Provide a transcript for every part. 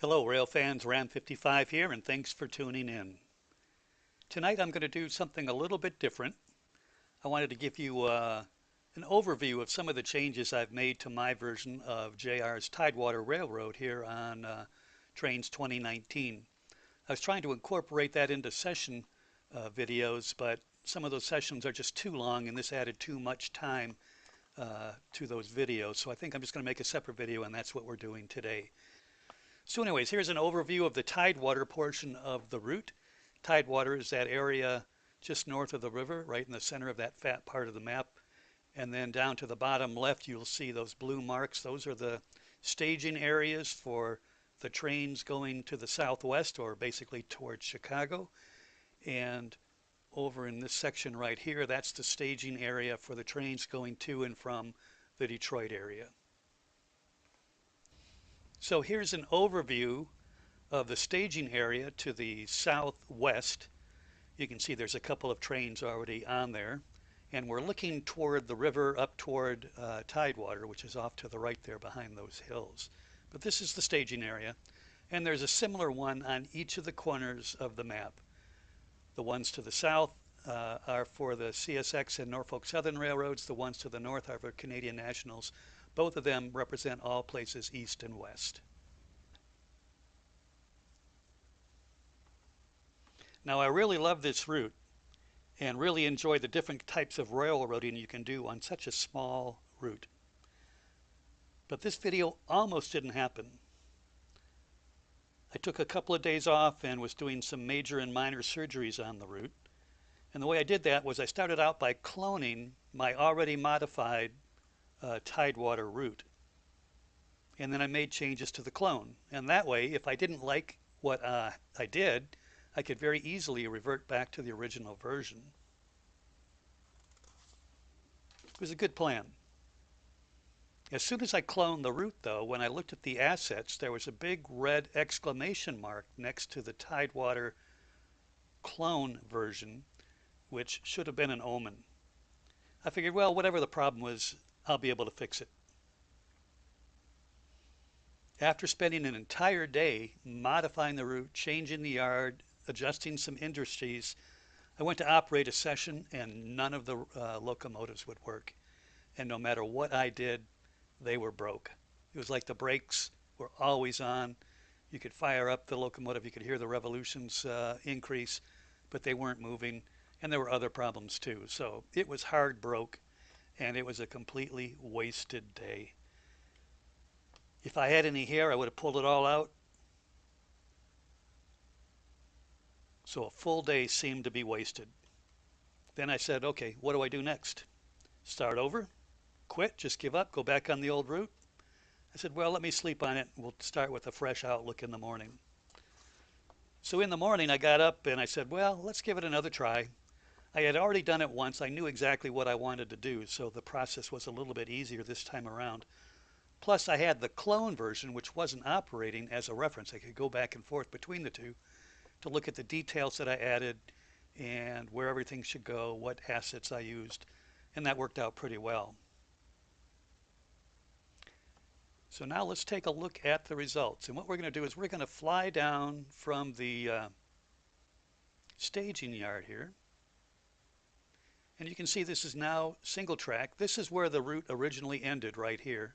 Hello, rail fans. Ram 55 here, and thanks for tuning in. Tonight I'm going to do something a little bit different. I wanted to give you an overview of some of the changes I've made to my version of JR's Tidewater Railroad here on Trainz 2019. I was trying to incorporate that into session videos, but some of those sessions are just too long, and this added too much time to those videos. So I think I'm just going to make a separate video, and that's what we're doing today. So anyways, here's an overview of the Tidewater portion of the route. Tidewater is that area just north of the river, right in the center of that fat part of the map. And then down to the bottom left, you'll see those blue marks. Those are the staging areas for the trains going to the southwest, or basically towards Chicago. And over in this section right here, that's the staging area for the trains going to and from the Detroit area. So here's an overview of the staging area to the southwest. You can see there's a couple of trains already on there. And we're looking toward the river, up toward Tidewater, which is off to the right there behind those hills. But this is the staging area. And there's a similar one on each of the corners of the map. The ones to the south are for the CSX and Norfolk Southern Railroads. The ones to the north are for Canadian Nationals. Both of them represent all places east and west. Now, I really love this route and really enjoy the different types of railroading you can do on such a small route. But this video almost didn't happen. I took a couple of days off and was doing some major and minor surgeries on the route. And the way I did that was I started out by cloning my already modified Tidewater route. And then I made changes to the clone. And that way, if I didn't like what I did, I could very easily revert back to the original version. It was a good plan. As soon as I cloned the route, though, when I looked at the assets, there was a big red exclamation mark next to the Tidewater clone version, which should have been an omen. I figured, well, whatever the problem was, I'll be able to fix it. After spending an entire day modifying the route, changing the yard, adjusting some industries, I went to operate a session and none of the locomotives would work. And no matter what I did, they were broke. It was like the brakes were always on. You could fire up the locomotive, you could hear the revolutions increase, but they weren't moving. And there were other problems too. So it was hard broke, and it was a completely wasted day. If I had any hair, I would have pulled it all out. So a full day seemed to be wasted. Then I said, okay, what do I do next? Start over? Quit? Just give up? Go back on the old route? I said, well, let me sleep on it. We'll start with a fresh outlook in the morning. So in the morning, I got up and I said, well, let's give it another try. I had already done it once. I knew exactly what I wanted to do, so the process was a little bit easier this time around. Plus, I had the clone version, which wasn't operating, as a reference. I could go back and forth between the two to look at the details that I added and where everything should go, what assets I used, and that worked out pretty well. So now let's take a look at the results. And what we're going to do is we're going to fly down from the staging yard here. And you can see this is now single track. This is where the route originally ended, right here.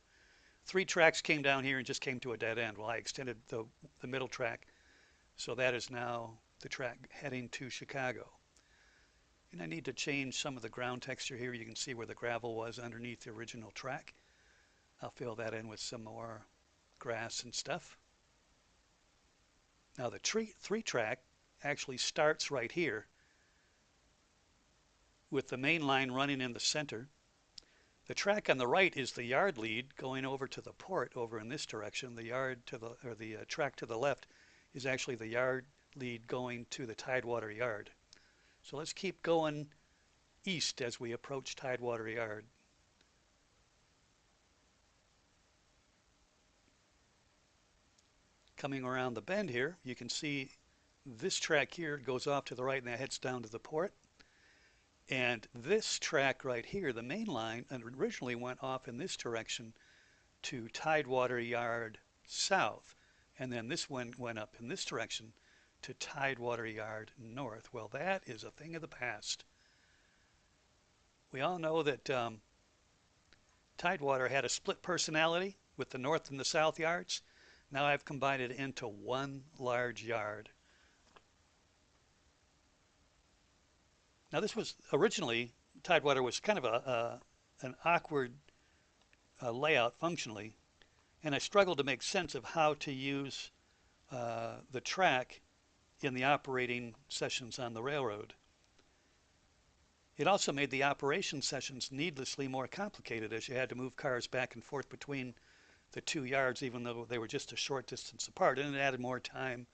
3 tracks came down here and just came to a dead end. Well, I extended the middle track, so that is now the track heading to Chicago. And I need to change some of the ground texture here. You can see where the gravel was underneath the original track. I'll fill that in with some more grass and stuff. Now the 3 track actually starts right here, with the main line running in the center. The track on the right is the yard lead going over to the port over in this direction. The track to the left is actually the yard lead going to the Tidewater yard. So let's keep going east as we approach Tidewater yard. Coming around the bend here, you can see this track here goes off to the right and that heads down to the port. And this track right here, the main line, originally went off in this direction to Tidewater Yard south. and then this one went up in this direction to Tidewater Yard North. Well, that is a thing of the past. We all know that Tidewater had a split personality with the north and the south yards. Now I've combined it into one large yard. Now this was originally, Tidewater was kind of an awkward layout functionally, and I struggled to make sense of how to use the track in the operating sessions on the railroad. It also made the operation sessions needlessly more complicated as you had to move cars back and forth between the two yards even though they were just a short distance apart, and it added more time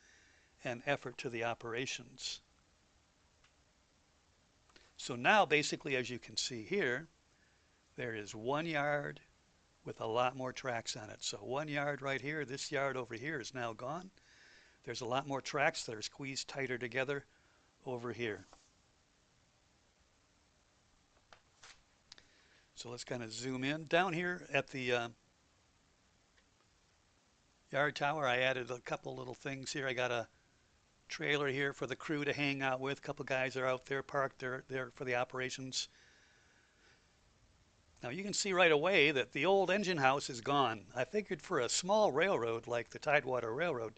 and effort to the operations. So now basically, as you can see here, there is one yard with a lot more tracks on it. So one yard right here, this yard over here is now gone. There's a lot more tracks that are squeezed tighter together over here. So let's kind of zoom in. Down here at the yard tower, I added a couple little things here. I got a trailer here for the crew to hang out with. A couple guys are out there parked there for the operations. Now you can see right away that the old engine house is gone. I figured for a small railroad like the Tidewater Railroad,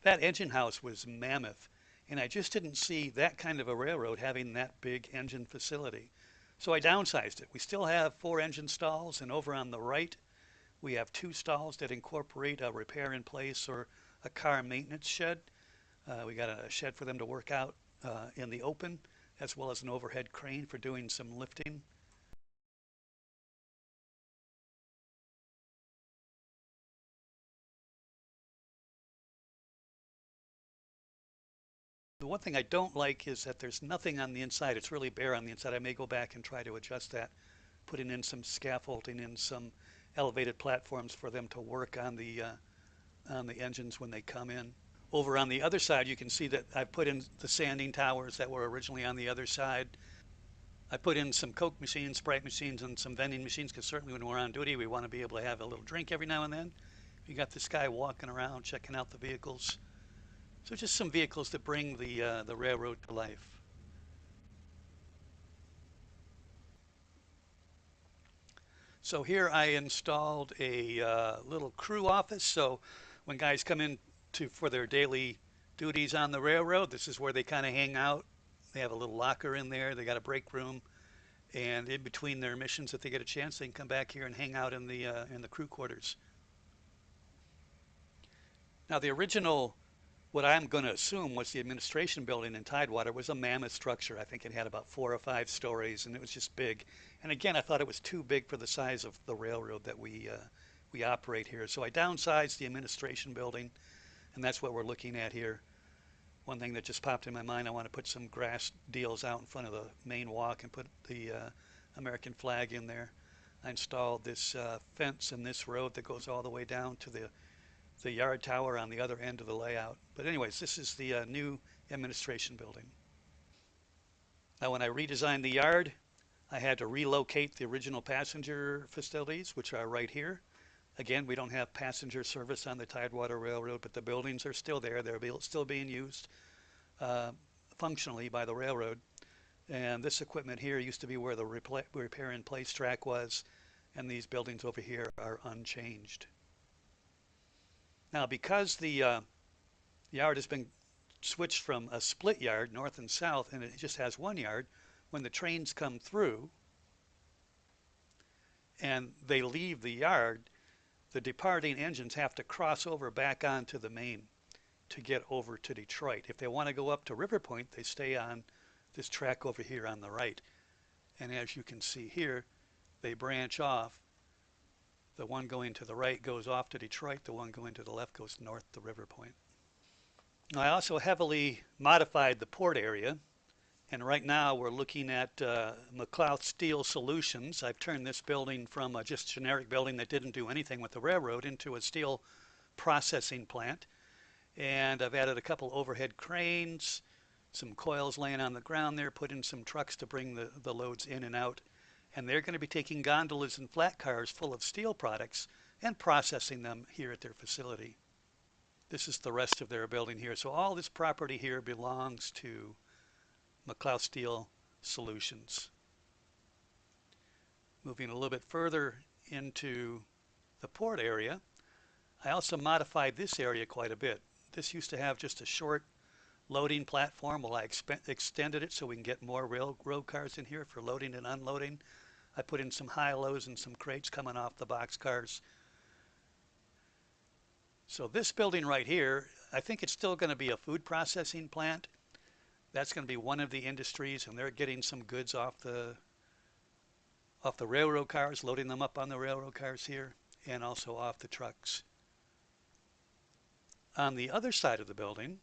that engine house was mammoth. And I just didn't see that kind of a railroad having that big engine facility. So I downsized it. We still have 4 engine stalls, and over on the right we have 2 stalls that incorporate a repair in place or a car maintenance shed. We got a shed for them to work out in the open, as well as an overhead crane for doing some lifting. The one thing I don't like is that there's nothing on the inside. It's really bare on the inside. I may go back and try to adjust that, putting in some scaffolding and some elevated platforms for them to work on the engines when they come in. Over on the other side, you can see that I put in the sanding towers that were originally on the other side. I put in some Coke machines, Sprite machines, and some vending machines because certainly when we're on duty, we want to be able to have a little drink every now and then. You got this guy walking around checking out the vehicles. So just some vehicles that bring the railroad to life. So here I installed a little crew office. So when guys come in for their daily duties on the railroad, this is where they kind of hang out. They have a little locker in there. They got a break room, and in between their missions, if they get a chance, they can come back here and hang out in the crew quarters. Now the original, what I'm going to assume was the administration building in Tidewater, was a mammoth structure. I think it had about 4 or 5 stories, and it was just big. And again, I thought it was too big for the size of the railroad that we operate here. So I downsized the administration building, and that's what we're looking at here. One thing that just popped in my mind, I want to put some grass deals out in front of the main walk and put the American flag in there. I installed this fence in this road that goes all the way down to the yard tower on the other end of the layout. But anyways, this is the new administration building. Now when I redesigned the yard, I had to relocate the original passenger facilities, which are right here. Again, we don't have passenger service on the Tidewater Railroad, but the buildings are still there. They're still being used functionally by the railroad. And this equipment here used to be where the repair in place track was, and these buildings over here are unchanged. Now, because the yard has been switched from a split yard, north and south, and it just has one yard, when the trains come through and they leave the yard, the departing engines have to cross over back onto the main to get over to Detroit. If they want to go up to River Point, they stay on this track over here on the right. And as you can see here, they branch off. The one going to the right goes off to Detroit. The one going to the left goes north to River Point. I also heavily modified the port area. And right now we're looking at McLeod Steel Solutions. I've turned this building from a just generic building that didn't do anything with the railroad into a steel processing plant. And I've added a couple overhead cranes, some coils laying on the ground there, put in some trucks to bring the loads in and out. And they're going to be taking gondolas and flat cars full of steel products and processing them here at their facility. This is the rest of their building here. So all this property here belongs to McLeod Steel Solutions. Moving a little bit further into the port area, I also modified this area quite a bit. This used to have just a short loading platform. Well, I extended it so we can get more railroad cars in here for loading and unloading. I put in some high-lows and some crates coming off the box cars. So this building right here, I think it's still going to be a food processing plant. That's going to be one of the industries, and they're getting some goods off the railroad cars, loading them up on the railroad cars here, and also off the trucks. On the other side of the building,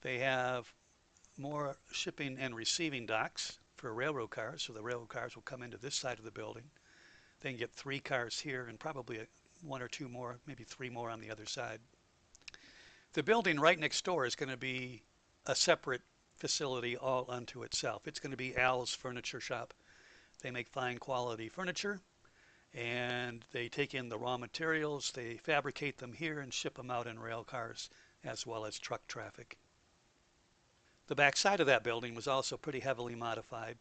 they have more shipping and receiving docks for railroad cars. So the railroad cars will come into this side of the building. They can get 3 cars here and probably 1 or 2 more, maybe 3 more on the other side. The building right next door is going to be a separate facility all unto itself. It's going to be Al's Furniture Shop. They make fine quality furniture, and they take in the raw materials, they fabricate them here and ship them out in rail cars as well as truck traffic. The back side of that building was also pretty heavily modified.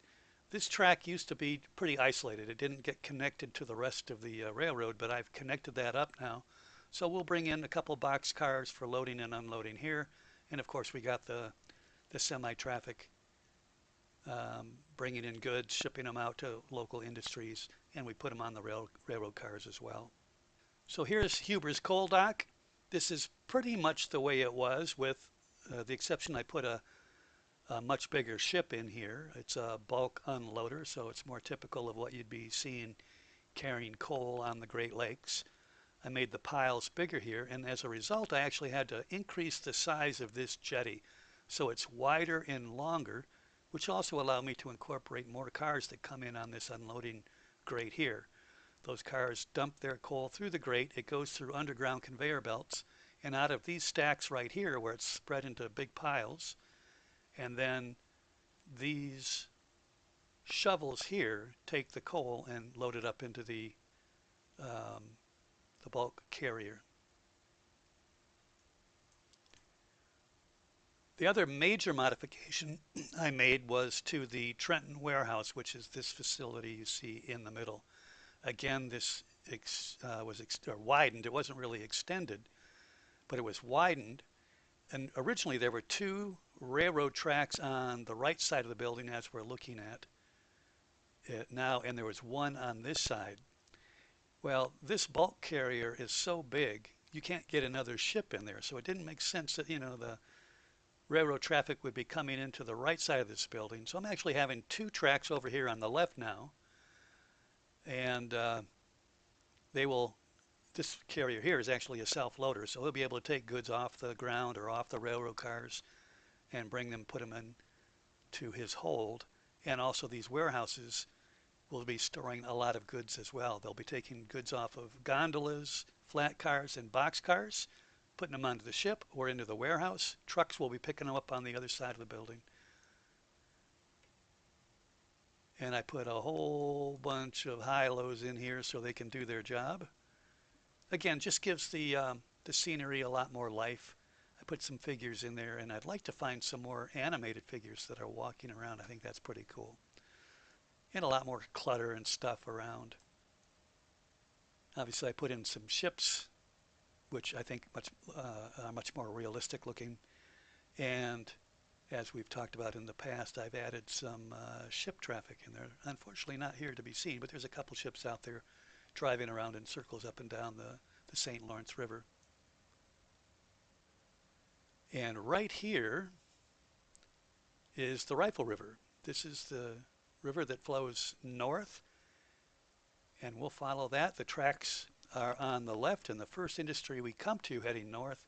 This track used to be pretty isolated. It didn't get connected to the rest of the railroad, but I've connected that up now. So we'll bring in a couple box cars for loading and unloading here. And of course we got the semi-traffic bringing in goods, shipping them out to local industries, and we put them on the railroad cars as well. So here's Huber's coal dock. This is pretty much the way it was, with the exception I put a much bigger ship in here. It's a bulk unloader, so it's more typical of what you'd be seeing carrying coal on the Great Lakes. I made the piles bigger here, and as a result I actually had to increase the size of this jetty so it's wider and longer, which also allowed me to incorporate more cars that come in on this unloading grate here. Those cars dump their coal through the grate, it goes through underground conveyor belts, and out of these stacks right here where it's spread into big piles, and then these shovels here take the coal and load it up into the bulk carrier. The other major modification I made was to the Trenton warehouse, which is this facility you see in the middle. Again, this was widened. It wasn't really extended, but it was widened. And originally there were 2 railroad tracks on the right side of the building as we're looking at it now, and there was 1 on this side. Well, this bulk carrier is so big, you can't get another ship in there. So it didn't make sense that, the railroad traffic would be coming into the right side of this building. So I'm actually having 2 tracks over here on the left now. And this carrier here is actually a self-loader. So he'll be able to take goods off the ground or off the railroad cars and put them into his hold. And also these warehouses will be storing a lot of goods as well. They'll be taking goods off of gondolas, flat cars, and box cars, putting them onto the ship or into the warehouse. Trucks will be picking them up on the other side of the building. And I put a whole bunch of high-lows in here so they can do their job. Again, just gives the scenery a lot more life. I put some figures in there, and I'd like to find some more animated figures that are walking around. I think that's pretty cool. And a lot more clutter and stuff around. Obviously I put in some ships, which I think are much more realistic looking. And as we've talked about in the past, I've added some ship traffic in there. Unfortunately not here to be seen, but there's a couple ships out there driving around in circles up and down the St. Lawrence River. And right here is the Rifle River. This is the river that flows north, and we'll follow that. The tracks are on the left, and the first industry we come to heading north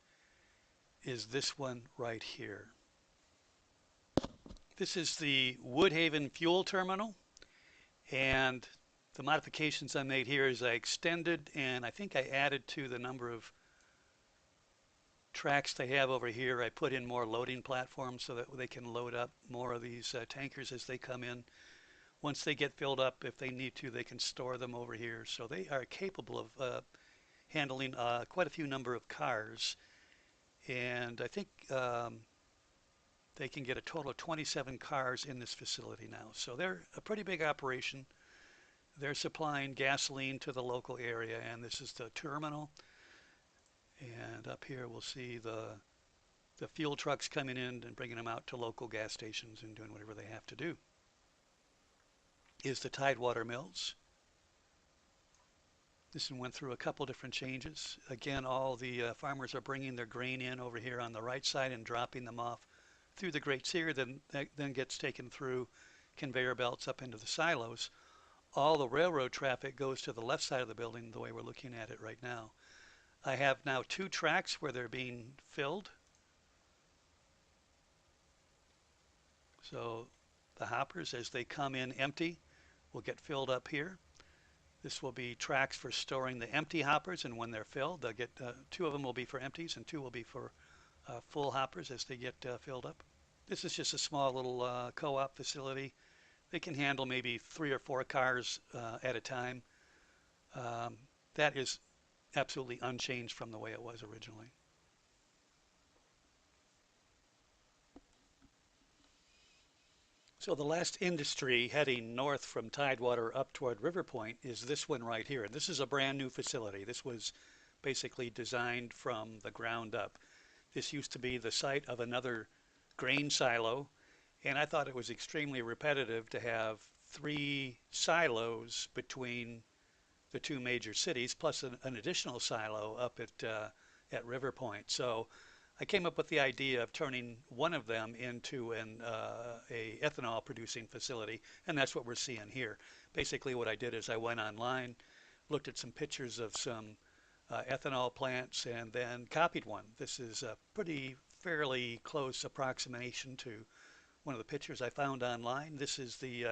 is this one right here. This is the Woodhaven Fuel Terminal, and the modifications I made here is I extended, and I think I added to the number of tracks they have over here. I put in more loading platforms so that they can load up more of these tankers as they come in. Once they get filled up, if they need to, they can store them over here. So they are capable of handling quite a few number of cars. And I think they can get a total of 27 cars in this facility now. So they're a pretty big operation. They're supplying gasoline to the local area, and this is the terminal. And up here we'll see the fuel trucks coming in and bringing them out to local gas stations and doing whatever they have to do. Is the Tidewater mills. This one went through a couple different changes. Again, all the farmers are bringing their grain in over here on the right side and dropping them off through the Great Sear, then gets taken through conveyor belts up into the silos. All the railroad traffic goes to the left side of the building the way we're looking at it right now. I have now two tracks where they're being filled. So the hoppers, as they come in empty, will get filled up here. This will be tracks for storing the empty hoppers, and when they're filled, they'll get two of them will be for empties and two will be for full hoppers as they get filled up. This is just a small little co-op facility. They can handle maybe 3 or 4 cars at a time. That is absolutely unchanged from the way it was originally. So the last industry heading north from Tidewater up toward River Point is this one right here. This is a brand new facility. This was basically designed from the ground up. This used to be the site of another grain silo, and I thought it was extremely repetitive to have 3 silos between the 2 major cities, plus an additional silo up at River Point. So I came up with the idea of turning one of them into a ethanol producing facility, and that's what we're seeing here. Basically what I did is I went online, looked at some pictures of some ethanol plants, and then copied one. This is a pretty fairly close approximation to one of the pictures I found online. This is the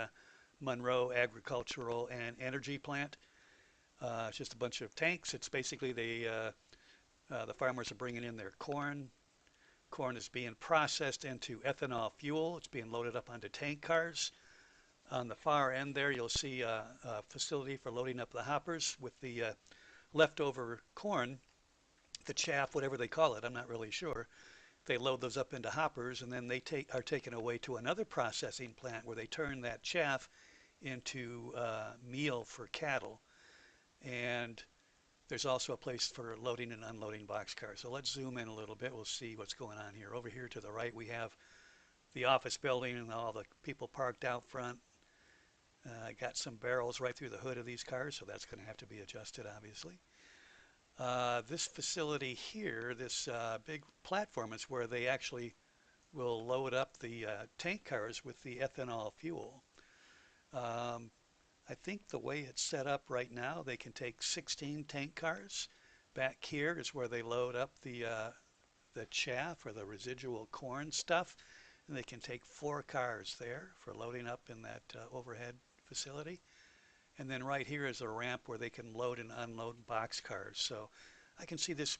Monroe Agricultural and Energy Plant. It's just a bunch of tanks. It's basically the farmers are bringing in their corn. Corn is being processed into ethanol fuel. It's being loaded up onto tank cars. On the far end there, you'll see a facility for loading up the hoppers with the leftover corn, the chaff, whatever they call it, I'm not really sure. They load those up into hoppers, and then they are taken away to another processing plant where they turn that chaff into meal for cattle. And there's also a place for loading and unloading boxcars. So let's zoom in a little bit. We'll see what's going on here. Over here to the right, we have the office building and all the people parked out front. I got some barrels right through the hood of these cars, so that's going to have to be adjusted, obviously. This facility here, this big platform, is where they actually will load up the tank cars with the ethanol fuel. I think the way it's set up right now, they can take 16 tank cars. Back here is where they load up the chaff or the residual corn stuff, and they can take 4 cars there for loading up in that overhead facility. And then right here is a ramp where they can load and unload box cars. So I can see this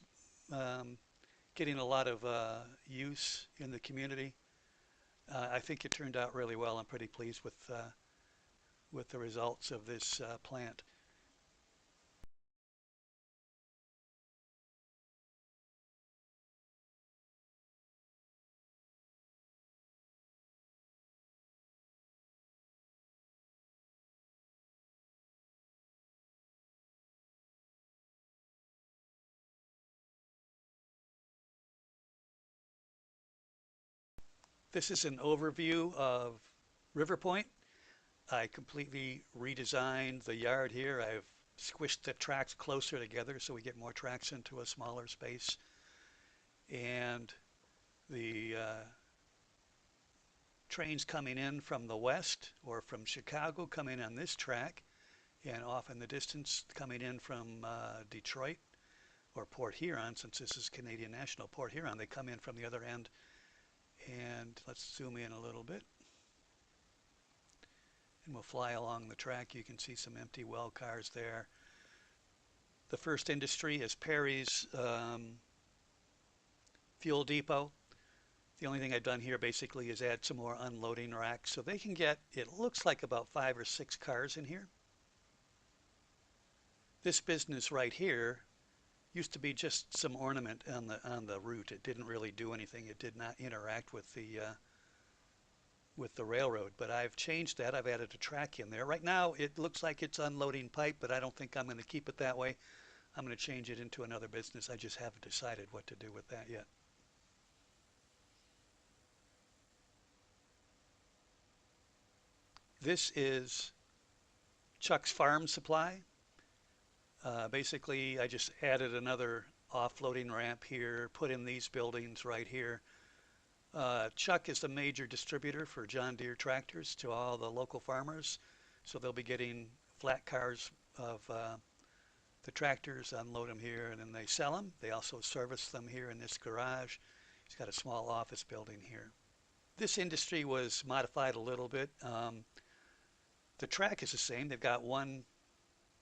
getting a lot of use in the community. I think it turned out really well. I'm pretty pleased with the results of this plant. This is an overview of River Point. I completely redesigned the yard here. I've squished the tracks closer together so we get more tracks into a smaller space. And the trains coming in from the west or from Chicago coming on this track, and off in the distance coming in from Detroit or Port Huron, since this is Canadian National Port Huron, they come in from the other end. And let's zoom in a little bit. And we'll fly along the track. You can see some empty well cars there. The first industry is Perry's fuel depot. The only thing I've done here basically is add some more unloading racks. So they can get, it looks like about 5 or 6 cars in here. This business right here Used to be just some ornament on the route. It didn't really do anything. It did not interact with the railroad. But I've changed that. I've added a track in there. Right now, it looks like it's unloading pipe, but I don't think I'm going to keep it that way. I'm going to change it into another business. I just haven't decided what to do with that yet. This is Chuck's Farm Supply. Basically, I just added another offloading ramp here, put in these buildings right here. Chuck is the major distributor for John Deere tractors to all the local farmers. So they'll be getting flat cars of the tractors, unload them here, and then they sell them. They also service them here in this garage. He's got a small office building here. This industry was modified a little bit. The track is the same. They've got one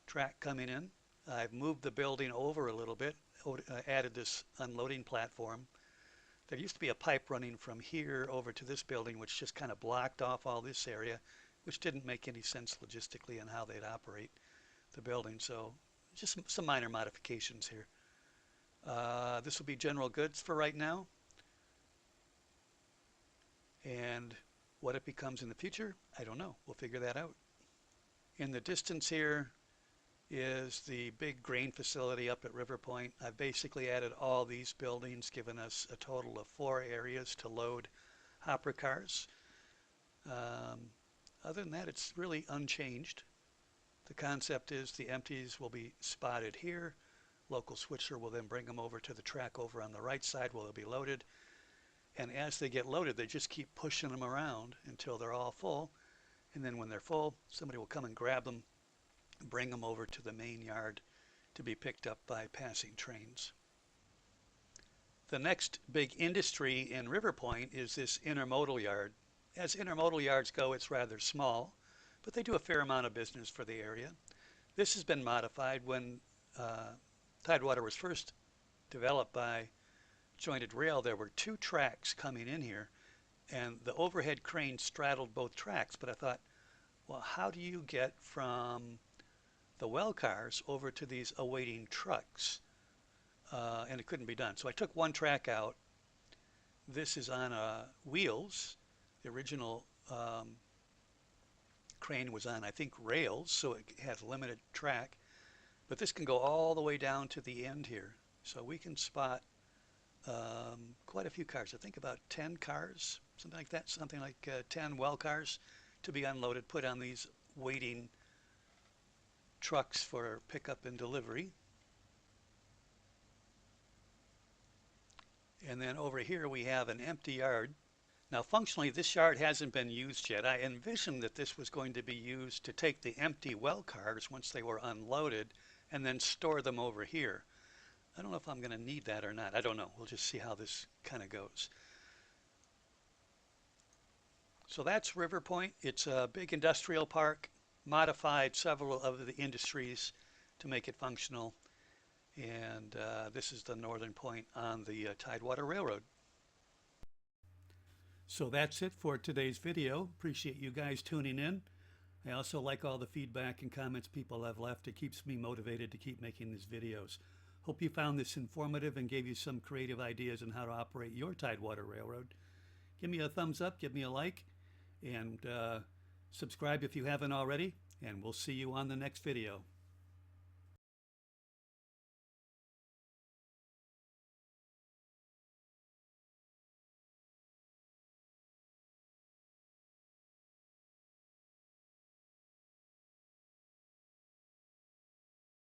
track coming in. I've moved the building over a little bit, added this unloading platform. There used to be a pipe running from here over to this building, which just kind of blocked off all this area, which didn't make any sense logistically in how they'd operate the building. So just some minor modifications here. This will be general goods for right now. And what it becomes in the future, I don't know. We'll figure that out. In the distance here is the big grain facility up at River Point. I've basically added all these buildings, given us a total of 4 areas to load hopper cars. Other than that, it's really unchanged. The concept is the empties will be spotted here. Local switcher will then bring them over to the track over on the right side where they'll be loaded. And as they get loaded, they just keep pushing them around until they're all full. And then when they're full, somebody will come and grab them, bring them over to the main yard to be picked up by passing trains. The next big industry in River Point is this intermodal yard. As intermodal yards go, it's rather small, but they do a fair amount of business for the area. This has been modified. When Tidewater was first developed by Jointed Rail, there were 2 tracks coming in here, and the overhead crane straddled both tracks. But I thought, well, how do you get from the well cars over to these awaiting trucks? And it couldn't be done. So I took one track out. This is on wheels. The original crane was on, I think, rails, so it had limited track. But this can go all the way down to the end here. So we can spot quite a few cars. I think about 10 cars, something like that, something like 10 well cars to be unloaded, put on these waiting trucks for pickup and delivery. And then over here we have an empty yard. Now functionally this yard hasn't been used yet. I envisioned that this was going to be used to take the empty well cars once they were unloaded and then store them over here. I don't know if I'm going to need that or not. I don't know. We'll just see how this kind of goes. So that's River Point. It's a big industrial park, modified several of the industries to make it functional. And this is the northern point on the Tidewater Railroad. So that's it for today's video. Appreciate you guys tuning in. I also like all the feedback and comments people have left. It keeps me motivated to keep making these videos. Hope you found this informative and gave you some creative ideas on how to operate your Tidewater Railroad. Give me a thumbs up, give me a like, and subscribe if you haven't already, and we'll see you on the next video.